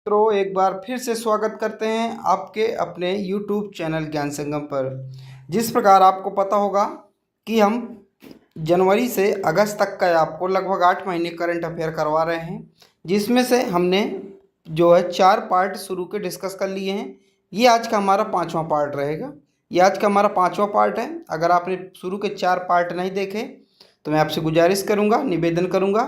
मित्रों, एक बार फिर से स्वागत करते हैं आपके अपने YouTube चैनल ज्ञान संगम पर। जिस प्रकार आपको पता होगा कि हम जनवरी से अगस्त तक का आपको लगभग 8 महीने करंट अफेयर करवा रहे हैं, जिसमें से हमने जो है 4 पार्ट शुरू के डिस्कस कर लिए हैं। ये आज का हमारा 5वां पार्ट रहेगा। ये आज का हमारा 5वां पार्ट है। अगर आपने शुरू के 4 पार्ट नहीं देखे तो मैं आपसे गुजारिश करूँगा, निवेदन करूँगा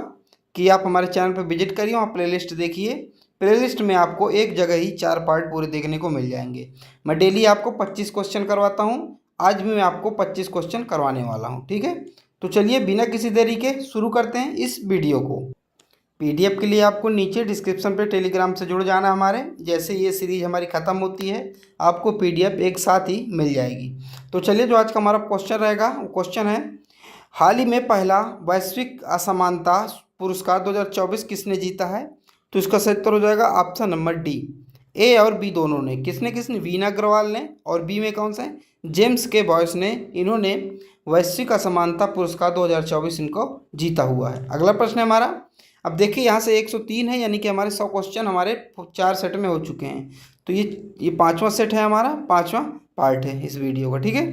कि आप हमारे चैनल पर विजिट करिए, वहाँ प्लेलिस्ट देखिए। प्लेलिस्ट में आपको एक जगह ही 4 पार्ट पूरे देखने को मिल जाएंगे। मैं डेली आपको 25 क्वेश्चन करवाता हूँ। आज भी मैं आपको 25 क्वेश्चन करवाने वाला हूँ, ठीक है। तो चलिए बिना किसी देरी के शुरू करते हैं इस वीडियो को। पीडीएफ के लिए आपको नीचे डिस्क्रिप्शन पे टेलीग्राम से जुड़ जाना हमारे। जैसे ये सीरीज हमारी ख़त्म होती है आपको पीडीएफ एक साथ ही मिल जाएगी। तो चलिए, जो आज का हमारा क्वेश्चन रहेगा वो क्वेश्चन है, हाल ही में पहला वैश्विक असमानता पुरस्कार 2024 किसने जीता है? तो इसका सही उत्तर हो जाएगा ऑप्शन नंबर डी। ए और बी दोनों ने। किसने किसने? वीना अग्रवाल ने, और बी में कौन सा है? जेम्स के बॉयस ने। इन्होंने वैश्विक असमानता पुरस्कार 2024 इनको जीता हुआ है। अगला प्रश्न है हमारा। अब देखिए, यहाँ से 103 है, यानी कि हमारे 100 क्वेश्चन हमारे 4 सेट में हो चुके हैं। तो ये 5वां सेट है, हमारा 5वां पार्ट है इस वीडियो का, ठीक है।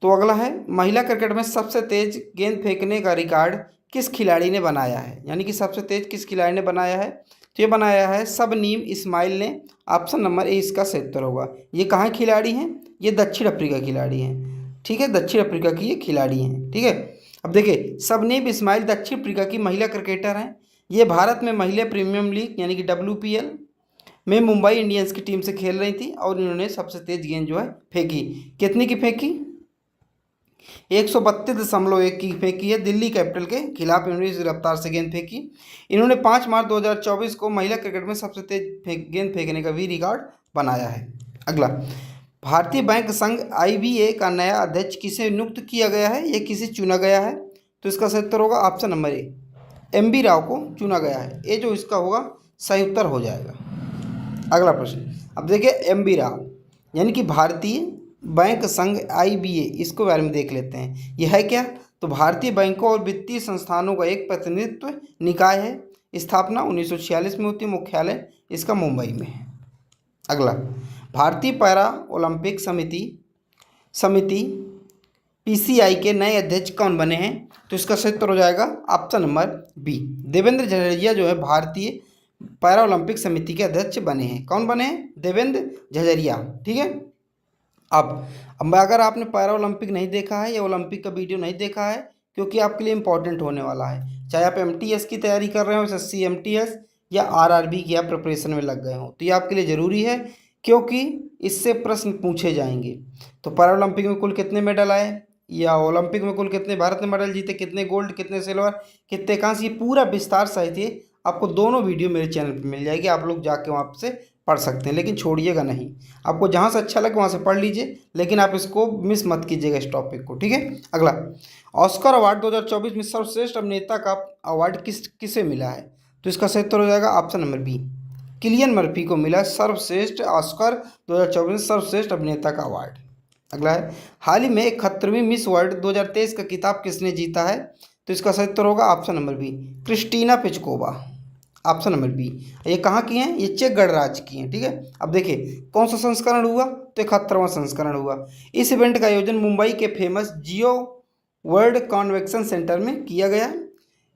तो अगला है, महिला क्रिकेट में सबसे तेज गेंद फेंकने का रिकॉर्ड किस खिलाड़ी ने बनाया है? यानी कि सबसे तेज किस खिलाड़ी ने बनाया है? तो ये बनाया है शबनीम इस्माइल ने। ऑप्शन नंबर ए इसका सही उत्तर होगा। ये कहाँ खिलाड़ी हैं? ये दक्षिण अफ्रीका खिलाड़ी हैं, ठीक है। दक्षिण अफ्रीका की ये खिलाड़ी हैं, ठीक है। अब देखिए, शबनीम इस्माइल दक्षिण अफ्रीका की महिला क्रिकेटर हैं। ये भारत में महिला प्रीमियम लीग यानी कि WPL में मुंबई इंडियंस की टीम से खेल रही थी, और इन्होंने सबसे तेज गेंद जो है फेंकी। कितनी की फेंकी? 132.1 की फेंकी है। दिल्ली कैपिटल के खिलाफ इन्होंने इस रफ्तार से गेंद फेंकी। इन्होंने 5 मार्च 2024 को महिला क्रिकेट में सबसे तेज गेंद फेंकने का भी रिकॉर्ड बनाया है। अगला, भारतीय बैंक संघ IBA का नया अध्यक्ष किसे नियुक्त किया गया है? ये किसे चुना गया है? तो इसका सही उत्तर होगा ऑप्शन नंबर ए, MB राव को चुना गया है। ये जो इसका होगा सही उत्तर हो जाएगा। अगला प्रश्न, अब देखिए, MB राव यानी कि भारतीय बैंक संघ IBA, इसको बारे में देख लेते हैं। यह है क्या? तो भारतीय बैंकों और वित्तीय संस्थानों का एक प्रतिनिधित्व निकाय है। स्थापना 1946 में होती है। मुख्यालय इसका मुंबई में है। अगला, भारतीय पैरा ओलंपिक समिति PCI के नए अध्यक्ष कौन बने हैं? तो इसका सही उत्तर हो जाएगा ऑप्शन नंबर बी, देवेंद्र झझरिया जो है भारतीय पैरा ओलंपिक समिति के अध्यक्ष बने हैं। कौन बने हैं? देवेंद्र झझरिया, ठीक है। अब अगर आपने पैरा ओलंपिक नहीं देखा है या ओलंपिक का वीडियो नहीं देखा है, क्योंकि आपके लिए इंपॉर्टेंट होने वाला है, चाहे आप MTS की तैयारी कर रहे हो, SSC MTS या RRB की आप प्रिपरेशन में लग गए हो, तो ये आपके लिए ज़रूरी है, क्योंकि इससे प्रश्न पूछे जाएंगे। तो पैरा ओलंपिक में कुल कितने मेडल आए, या ओलंपिक में कुल कितने भारत ने मेडल जीते, कितने गोल्ड, कितने सिल्वर, कितने कांस्य, ये पूरा विस्तार सहित आपको दोनों वीडियो मेरे चैनल पर मिल जाएगी। आप लोग जाके वहाँ से पढ़ सकते हैं, लेकिन छोड़िएगा नहीं। आपको जहाँ से अच्छा लगे वहाँ से पढ़ लीजिए, लेकिन आप इसको मिस मत कीजिएगा, इस टॉपिक को, ठीक है। अगला, ऑस्कर अवार्ड 2024 में सर्वश्रेष्ठ अभिनेता का अवार्ड किसे मिला है? तो इसका सही उत्तर हो जाएगा option number B, Cillian Murphy को मिला सर्वश्रेष्ठ ऑस्कर 2024 में सर्वश्रेष्ठ अभिनेता का अवार्ड। अगला है, हाल ही में 71वीं मिस वर्ल्ड 2023 का खिताब किसने जीता है? तो इसका सही उत्तर होगा option number B, Christina Pichkova. Option number B. ये कहाँ की हैं? ये चेक गणराज्य की हैं, ठीक है। अब देखिए, कौन सा संस्करण हुआ? तो 71वां संस्करण हुआ। इस इवेंट का आयोजन मुंबई के फेमस जियो वर्ल्ड कन्वेंशन सेंटर में किया गया।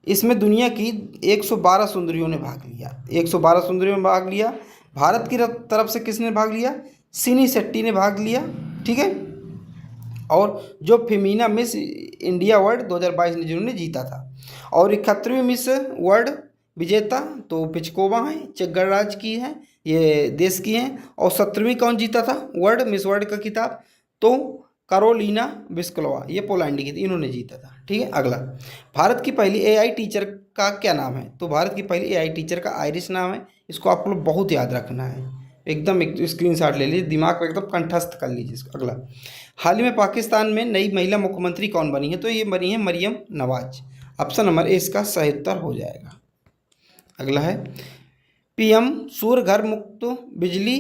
इसमें दुनिया की 112 सुंदरियों ने भाग लिया। 112 सुंदरियों ने भाग लिया। भारत की तरफ से किसने भाग लिया? सिनी शेट्टी ने भाग लिया, ठीक है। और जो फेमिना मिस इंडिया वर्ल्ड 2022 ने जिन्होंने जीता था, और 71वीं मिस वर्ल्ड विजेता तो पिचकोवा हैं, चेक गणराज्य की हैं, ये देश की हैं। और 17वीं कौन जीता था वर्ल्ड मिस वर्ल्ड का खिताब? तो कारोलिना विस्कोवा, ये पोलैंड की थी, इन्होंने जीता था, ठीक है। अगला, भारत की पहली AI टीचर का क्या नाम है? तो भारत की पहली AI टीचर का आयरिश नाम है। इसको आप लोग बहुत याद रखना है, एकदम एक स्क्रीनशॉट ले लीजिए, दिमाग को एकदम कंठस्थ कर लीजिए इसको। अगला, हाल ही में पाकिस्तान में नई महिला मुख्यमंत्री कौन बनी है? तो ये बनी है Maryam Nawaz. Option number A इसका सही उत्तर हो जाएगा। अगला है, PM सूर्य घर मुक्त बिजली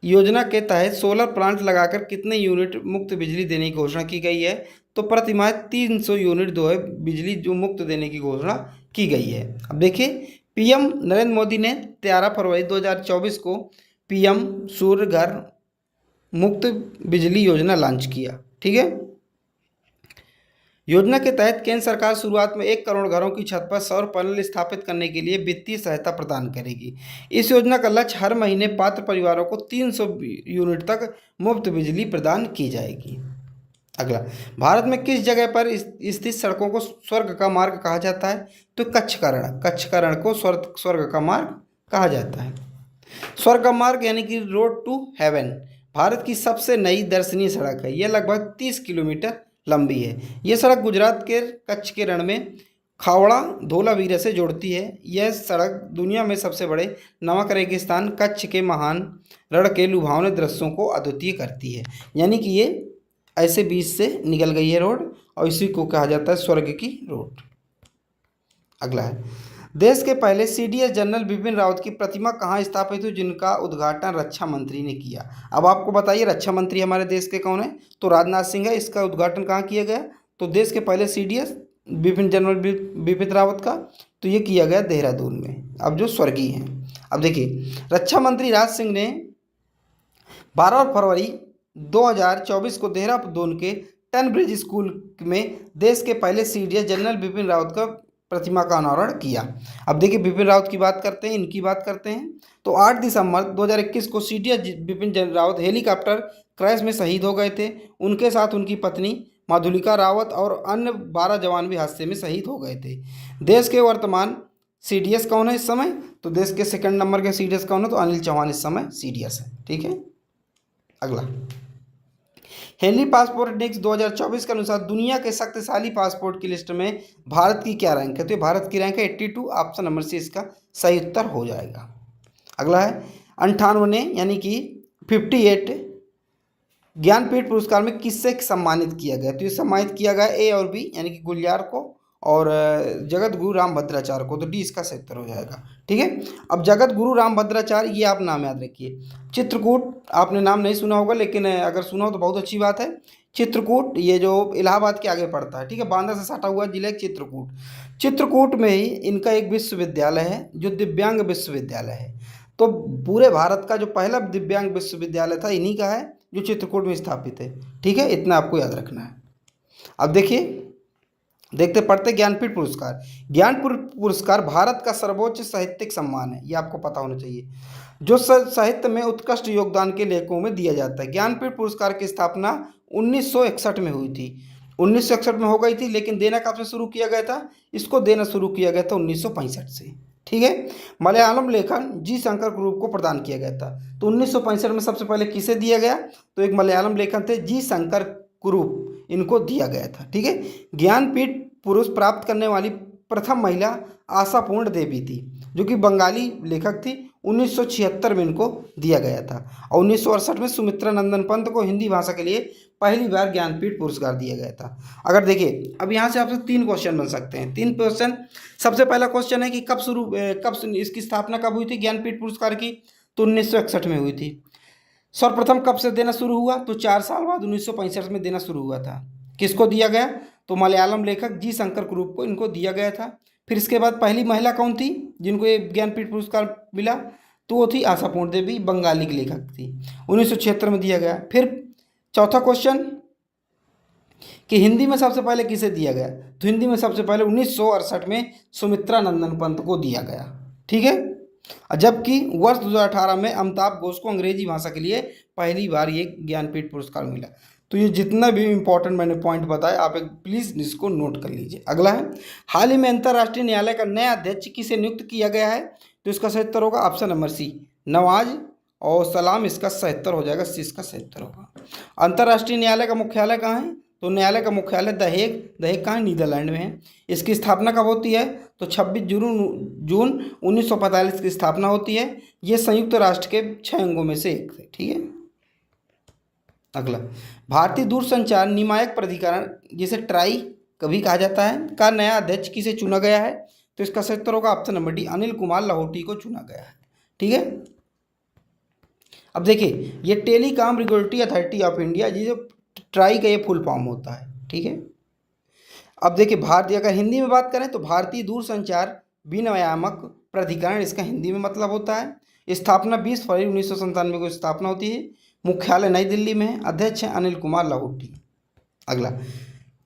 योजना के तहत सोलर प्लांट लगाकर कितने यूनिट मुक्त बिजली देने की घोषणा की गई है? तो प्रतिमाह 300 यूनिट जो है बिजली जो मुक्त देने की घोषणा की गई है। अब देखिए, पीएम नरेंद्र मोदी ने 13 फरवरी 2024 को पीएम सूर्य घर मुफ्त बिजली योजना लॉन्च किया। ठीक है। योजना के तहत केंद्र सरकार शुरुआत में 1 करोड़ घरों की छत पर सौर पैनल स्थापित करने के लिए वित्तीय सहायता प्रदान करेगी। इस योजना का लक्ष्य हर महीने पात्र परिवारों को 300 यूनिट तक मुफ्त बिजली प्रदान की जाएगी। अगला, भारत में किस जगह पर स्थित सड़कों को स्वर्ग का मार्ग कहा जाता है? तो कच्छकरण को स्वर्ग का मार्ग कहा जाता है। स्वर्ग का मार्ग यानी कि रोड टू हेवन भारत की सबसे नई दर्शनीय सड़क है। यह लगभग 30 किलोमीटर लंबी है। यह सड़क गुजरात के कच्छ के रण में खावड़ा धोलावीरा से जोड़ती है। यह सड़क दुनिया में सबसे बड़े नमक रेगिस्तान कच्छ के महान रण के लुभावने दृश्यों को अद्वितीय करती है। यानी कि ये ऐसे बीच से निकल गई है रोड और इसी को कहा जाता है स्वर्ग की रोड। अगला है, देश के पहले सीडीएस जनरल बिपिन रावत की प्रतिमा कहाँ स्थापित हुई जिनका उद्घाटन रक्षा मंत्री ने किया? अब आपको बताइए रक्षा मंत्री हमारे देश के कौन है? तो राजनाथ सिंह है। इसका उद्घाटन कहाँ किया गया? तो देश के पहले सीडीएस जनरल बिपिन रावत का तो ये किया गया देहरादून में, अब जो स्वर्गीय हैं। अब देखिए, रक्षा मंत्री राज सिंह ने 12 फरवरी 2024 को देहरादून के टन ब्रिज स्कूल में देश के पहले सीडीएस जनरल बिपिन रावत का प्रतिमा का अनावरण किया। अब देखिए, बिपिन रावत की बात करते हैं, इनकी बात करते हैं। तो 8 दिसंबर 2021 को CDS Bipin Rawat helicopter crash में शहीद हो गए थे। उनके साथ उनकी पत्नी माधुलिका रावत और अन्य 12 जवान भी हादसे में शहीद हो गए थे। देश के वर्तमान सीडीएस कौन है इस समय? तो देश के 2 नंबर के सीडीएस कौन है? तो अनिल चौहान इस समय सीडीएस है। ठीक है। अगला, हेनली पासपोर्ट इंडेक्स 2024 के अनुसार दुनिया के शक्तिशाली पासपोर्ट की लिस्ट में भारत की क्या रैंक है? तो भारत की रैंक है 82। ऑप्शन नंबर सी इसका सही उत्तर हो जाएगा। अगला है, 98 यानी कि 58 ज्ञानपीठ पुरस्कार में किससे सम्मानित किया गया? तो ये सम्मानित किया गया ए और बी यानी कि गुलजार को और जगत गुरु रामभद्राचार्य को। तो डी इसका सही उत्तर हो जाएगा। ठीक है। अब जगत गुरु रामभद्राचार्य, ये आप नाम याद रखिए। चित्रकूट आपने नाम नहीं सुना होगा, लेकिन अगर सुना हो तो बहुत अच्छी बात है। चित्रकूट ये जो इलाहाबाद के आगे पड़ता है। ठीक है। बांदा से सटा हुआ जिला चित्रकूट में ही इनका एक विश्वविद्यालय है जो दिव्यांग विश्वविद्यालय है। तो पूरे भारत का जो पहला दिव्यांग विश्वविद्यालय था इन्हीं का है जो चित्रकूट में स्थापित है। ठीक है। इतना आपको याद रखना है। अब देखिए, देखते पढ़ते ज्ञानपीठ पुरस्कार पुरस्कार भारत का सर्वोच्च साहित्यिक सम्मान है। ये आपको पता होना चाहिए, जो साहित्य में उत्कृष्ट योगदान के लेखकों में दिया जाता है। ज्ञानपीठ पुरस्कार की स्थापना 1961 में हुई थी। 1961 में हो गई थी, लेकिन देना कब से शुरू किया गया था? इसको देना शुरू किया गया था 1965 से। ठीक है। मलयालम लेखन जी शंकर ग्रुप को प्रदान किया गया था। तो 1965 में सबसे पहले किसे दिया गया? तो एक मलयालम लेखन थे जी शंकर ग्रुप, इनको दिया गया था। ठीक है। ज्ञानपीठ पुरस्कार प्राप्त करने वाली प्रथम महिला आशापूर्ण देवी थी, जो कि बंगाली लेखक थी। 1976 में इनको दिया गया था और 1968 में सुमित्रा नंदन पंत को हिंदी भाषा के लिए पहली बार ज्ञानपीठ पुरस्कार दिया गया था। अगर देखिए, अब यहाँ से आपसे 3 क्वेश्चन बन सकते हैं। 3 क्वेश्चन। सबसे पहला क्वेश्चन है कि कब इसकी स्थापना कब हुई थी ज्ञानपीठ पुरस्कार की? तो 1961 में हुई थी। सर्वप्रथम कब से देना शुरू हुआ? तो 4 साल बाद 1965 में देना शुरू हुआ था। किसको दिया गया? तो मलयालम लेखक जी शंकर ग्रुप को इनको दिया गया था। फिर इसके बाद पहली महिला कौन थी जिनको ये ज्ञानपीठ पुरस्कार मिला? तो वो थी आशापूर्ण देवी, बंगाली की लेखक थी। 1976 में दिया गया। फिर चौथा क्वेश्चन कि हिंदी में सबसे पहले किसे दिया गया? तो हिंदी में सबसे पहले 1968 में सुमित्रा नंदन पंत को दिया गया। ठीक है। जबकि वर्ष 2018 में अमिताभ घोष को अंग्रेजी भाषा के लिए पहली बार ये ज्ञानपीठ पुरस्कार मिला। तो ये जितना भी इंपॉर्टेंट मैंने पॉइंट बताए आप एक प्लीज़ इसको नोट कर लीजिए। अगला है, हाल ही में अंतर्राष्ट्रीय न्यायालय का नया अध्यक्ष किसे नियुक्त किया गया है? तो इसका सही उत्तर होगा ऑप्शन नंबर सी, नवाज और सलाम। इसका सही उत्तर हो जाएगा सी, इसका सही उत्तर होगा। अंतर्राष्ट्रीय न्यायालय का मुख्यालय कहाँ है? तो न्यायालय का मुख्यालय दहेग कहाँ है? नीदरलैंड में है। इसकी स्थापना कब होती है? तो 26 जून 1945 की स्थापना होती है। ये संयुक्त राष्ट्र के 6 अंगों में से एक थे। ठीक है। अगला, भारतीय दूरसंचार नियामक प्राधिकरण जिसे ट्राई कभी कहा जाता है का नया अध्यक्ष किसे चुना गया है? तो इसका सही उत्तर होगा option number D, Anil Kumar Lahoti को चुना गया है। ठीक है। अब देखिए, ये telecom regulatory authority of India, ये ट्राई का ये फुल फॉर्म होता है। ठीक है। अब देखिए, भारतीय अगर हिंदी में बात करें तो भारतीय दूरसंचार विनियामक प्राधिकरण इसका हिंदी में मतलब होता है। स्थापना 20 फरवरी 1997 को स्थापना होती है। मुख्यालय नई दिल्ली में है। अध्यक्ष हैं अनिल कुमार लाहौटी। अगला,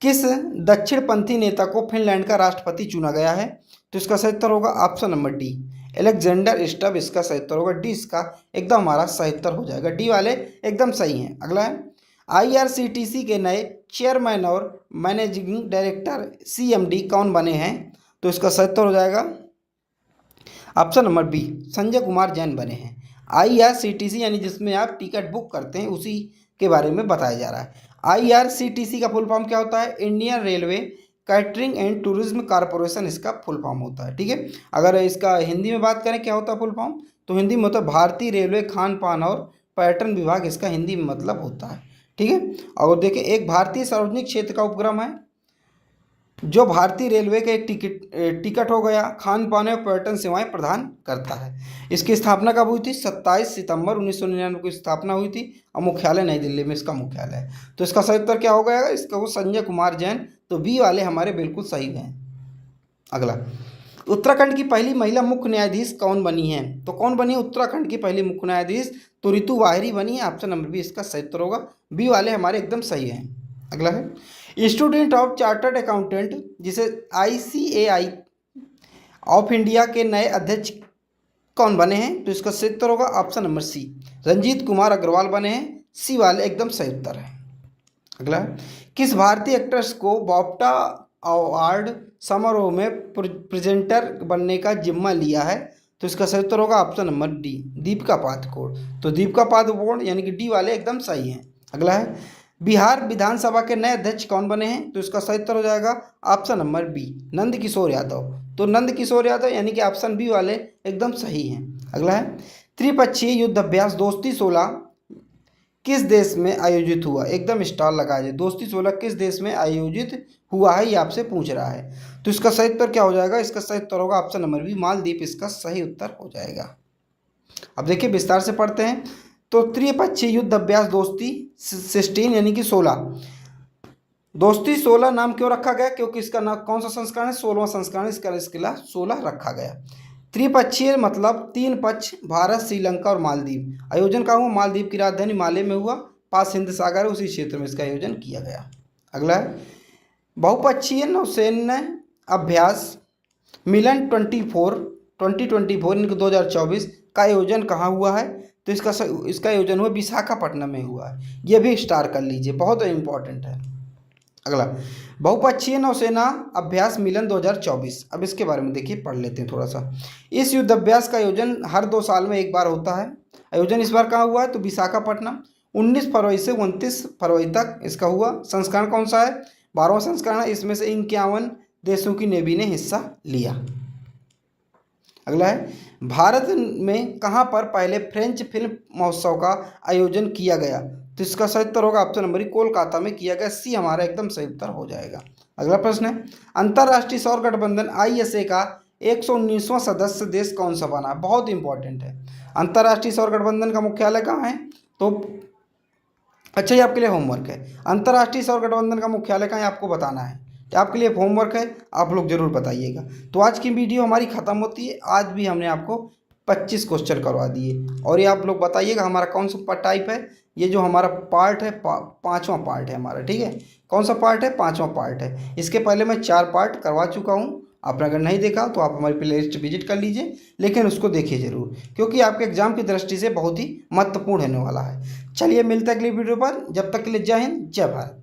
किस दक्षिणपंथी नेता को फिनलैंड का राष्ट्रपति चुना गया है? तो इसका सही उत्तर होगा option number D, Alexander Stubb इसका सही उत्तर होगा। डी इसका एकदम हमारा सही उत्तर हो जाएगा। डी वाले एकदम सही हैं। अगला है, आईआरसीटीसी के नए चेयरमैन और मैनेजिंग डायरेक्टर सीएमडी कौन बने हैं? तो इसका सही उत्तर हो जाएगा option number B, Sanjay Kumar Jain बने हैं। आईआरसीटीसी यानी जिसमें आप टिकट बुक करते हैं उसी के बारे में बताया जा रहा है। आईआरसीटीसी का फुल फॉर्म क्या होता है? Indian railway catering and tourism corporation इसका फुल फॉर्म होता है। ठीक है, अगर इसका हिंदी में बात करें क्या होता है फुल फॉर्म, तो हिंदी में होता है भारतीय रेलवे खान पान और पर्यटन विभाग, इसका हिंदी में मतलब होता है। ठीक है, और देखिए एक भारतीय सार्वजनिक क्षेत्र का उपक्रम है जो भारतीय रेलवे के टिकट हो गया, खान पान और पर्यटन सेवाएं प्रदान करता है। इसकी स्थापना कब हुई थी? 27 सितंबर 1999 को स्थापना हुई थी और मुख्यालय नई दिल्ली में इसका मुख्यालय है। तो इसका सही उत्तर क्या हो गया? इसका वो संजय कुमार जैन। तो बी वाले हमारे बिल्कुल सही हैं। अगला, उत्तराखंड की पहली महिला मुख्य न्यायाधीश कौन बनी है? तो कौन बनी है उत्तराखंड की पहली मुख्य न्यायाधीश? तो ऋतु वाहिरी बनी है। ऑप्शन नंबर बी इसका सही उत्तर होगा। बी वाले हमारे एकदम सही हैं। अगला है, इंस्टीट्यूट ऑफ चार्टर्ड अकाउंटेंट जिसे आईसीएआई ऑफ इंडिया के नए अध्यक्ष कौन बने हैं? तो इसका सही उत्तर होगा option number C, Ranjit Kumar Agarwal बने हैं। सी वाले एकदम सही उत्तर है। अगला, किस भारतीय एक्ट्रेस को बॉफ्टा अवार्ड समारोह में प्रेजेंटर बनने का जिम्मा लिया है? तो इसका सही उत्तर होगा option number D, Deepika Padukone. तो दीपिका पादुकोण यानी कि डी वाले एकदम सही हैं। अगला है, बिहार विधानसभा के नए अध्यक्ष कौन बने हैं? तो इसका सही उत्तर हो जाएगा option number B, Nand Kishore Yadav. तो नंद किशोर यादव यानी कि ऑप्शन बी वाले एकदम सही हैं। अगला है, त्रिपक्षीय युद्ध अभ्यास दोस्ती 16 किस देश में आयोजित हुआ? एकदम स्टार लगा है। दोस्ती 16 किस देश में आयोजित हुआ है ये आपसे पूछ रहा है। तो इसका सही उत्तर क्या हो जाएगा? इसका सही उत्तर होगा ऑप्शन नंबर बी, मालदीव इसका सही उत्तर हो जाएगा। अब देखिए विस्तार से पढ़ते हैं। तो त्रिपक्षीय युद्ध अभ्यास दोस्ती 16 यानी कि 16, दोस्ती 16 नाम क्यों रखा गया? क्योंकि इसका नाम कौन सा संस्करण है? 16वां संस्करण, इसके लिए 16 रखा गया। त्रिपक्षीय मतलब 3 पक्ष, भारत, श्रीलंका और मालदीव। आयोजन कहाँ हुआ? मालदीव की राजधानी माले में हुआ, पास हिंद सागर है, उसी क्षेत्र में इसका आयोजन किया गया। अगला है, बहुपक्षीय नौसैन्य अभ्यास मिलन 2024 2024 का आयोजन कहाँ हुआ है? तो इसका आयोजन हुआ विशाखापट्टनम में हुआ है। ये भी स्टार कर लीजिए, बहुत इंपॉर्टेंट है। अगला, बहुपक्षीय नौसेना अभ्यास मिलन 2024। अब इसके बारे में देखिए पढ़ लेते हैं थोड़ा सा। इस युद्ध अभ्यास का आयोजन हर 2 साल में एक बार होता है। आयोजन इस बार कहाँ हुआ है? तो विशाखापट्टनम। 19 फरवरी से 29 फरवरी तक इसका हुआ। संस्करण कौन सा है? 12वां संस्करण है। इसमें से 51 देशों की नेवी ने हिस्सा लिया। अगला है, भारत में कहाँ पर पहले फ्रेंच फिल्म महोत्सव का आयोजन किया गया? तो इसका सही उत्तर होगा ऑप्शन नंबर कोलकाता में किया गया। सी हमारा एकदम सही उत्तर हो जाएगा। अगला प्रश्न है, अंतर्राष्ट्रीय सौर गठबंधन आईएसए का 119वां सदस्य देश कौन सा बना? बहुत इंपॉर्टेंट है। अंतर्राष्ट्रीय सौर गठबंधन का मुख्यालय कहाँ है? तो अच्छा, ये आपके लिए होमवर्क है। अंतर्राष्ट्रीय सौर गठबंधन का मुख्यालय कहाँ है आपको बताना है। आपके लिए होमवर्क है, आप लोग जरूर बताइएगा। तो आज की वीडियो हमारी ख़त्म होती है। आज भी हमने आपको 25 क्वेश्चन करवा दिए और ये आप लोग बताइएगा हमारा कौन सा टाइप है। ये जो हमारा पार्ट है 5वां पार्ट है हमारा। ठीक है, कौन सा पार्ट है? 5वां पार्ट है। इसके पहले मैं 4 पार्ट करवा चुका हूँ। आपने अगर नहीं देखा तो आप हमारी प्लेलिस्ट विजिट कर लीजिए, लेकिन उसको देखिए ज़रूर, क्योंकि आपके एग्जाम की दृष्टि से बहुत ही महत्वपूर्ण होने वाला है। चलिए मिलते हैं अगली वीडियो पर। जब तक के लिए जय हिंद, जय भारत।